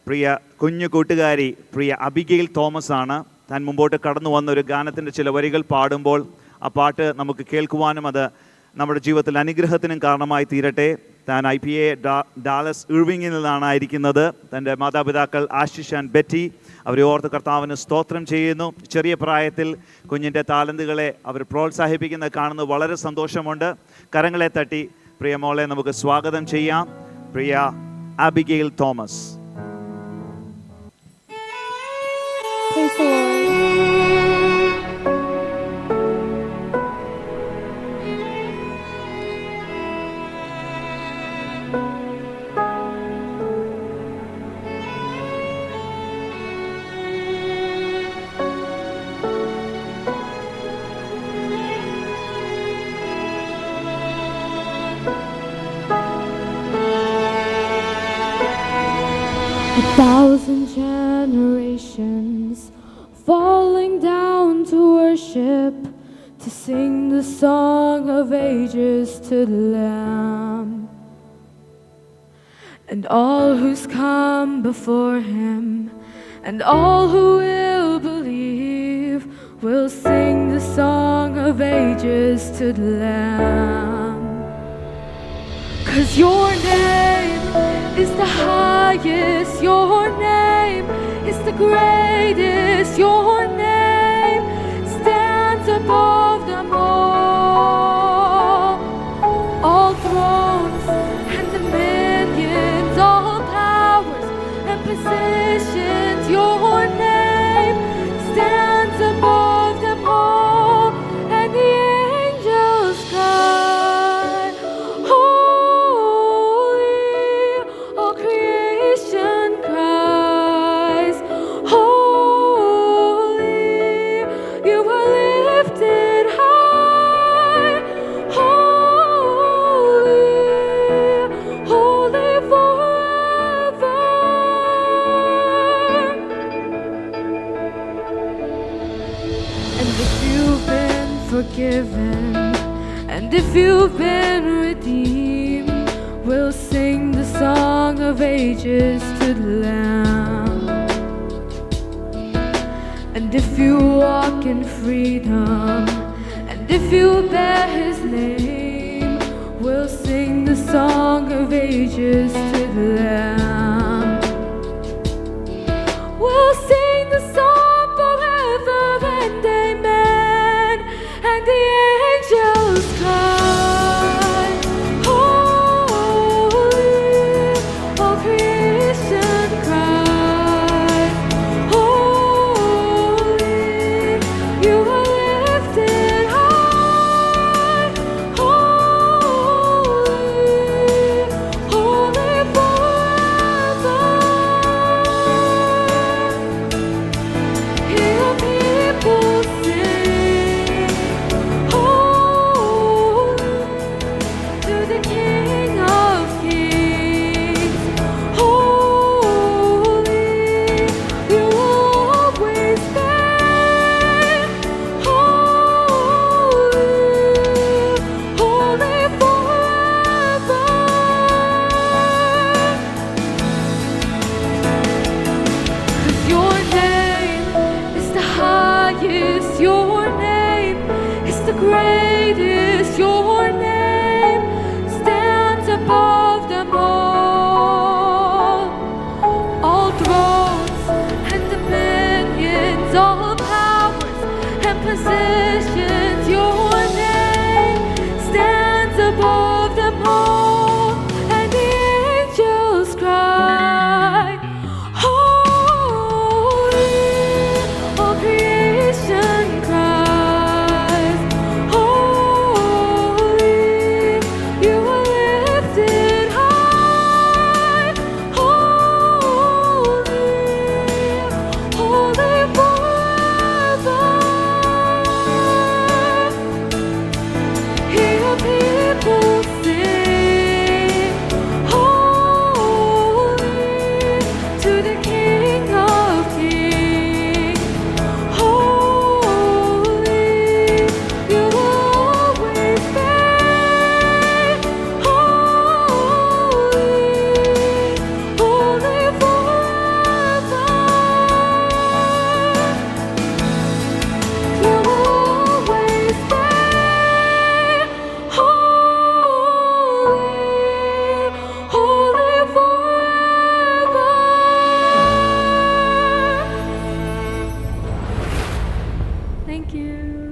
പ്രിയ കുഞ്ഞു കൂട്ടുകാരി പ്രിയ അബിഗെയിൽ തോമസ് ആണ്. താൻ മുമ്പോട്ട് കടന്നു വന്ന ഒരു ഗാനത്തിൻ്റെ ചില വരികൾ പാടുമ്പോൾ ആ പാട്ട് നമുക്ക് കേൾക്കുവാനും അത് നമ്മുടെ ജീവിതത്തിൽ അനുഗ്രഹത്തിനും കാരണമായി തീരട്ടെ. താൻ IPA ഡാലസ് ഇർവിങ്ങിൽ നിന്നാണ് ഇരിക്കുന്നത്. തൻ്റെ മാതാപിതാക്കൾ ആശിഷ് ആൻഡ് ബെറ്റി, അവരെ ഓർത്ത് കർത്താവിന് സ്തോത്രം ചെയ്യുന്നു. ചെറിയ പ്രായത്തിൽ കുഞ്ഞിൻ്റെ താലന്തുകളെ അവർ പ്രോത്സാഹിപ്പിക്കുന്നത് കാണുന്നത് വളരെ സന്തോഷമുണ്ട്. കരങ്ങളെ തട്ടി പ്രിയ മോളെ നമുക്ക് സ്വാഗതം ചെയ്യാം. പ്രിയ Abigail Thomas. Praise the Lord. A thousand generations falling down to worship, to sing the song of ages to the Lamb. And all who's come before him, and all who will believe, will sing the song of ages to the Lamb. 'Cause your name is the highest, your name is the greatest, your name stands above them all thrones and dominions, all powers and positions, your name stands above them all, and the angels cry, holy, all creation cries, holy, you are lifted high, holy, holy forever. And if you've been forgiven, and if you've been redeemed, we'll sing the song of ages to the Lamb. And if you walk in freedom, and if you bear his name, we'll sing the song of ages to the Lamb. We'll sing the song forever and amen, and the angels cry, holy, all creation cries, holy, you are lifted high, holy, holy forever. Hear people sing, holy, to the King of Kings, holy, you will always stand, holy, holy forever. 'Cause your name is the highest, your name is the greatest, your name stands above them all thrones and dominions, all powers and positions, your name stands above them all, and the angels cry, holy, all creation cries, holy, you are lifted high, holy, holy forever. Hear people sing, holy, to the King of Kings, holy, you will always stand, holy, holy forever. Thank you.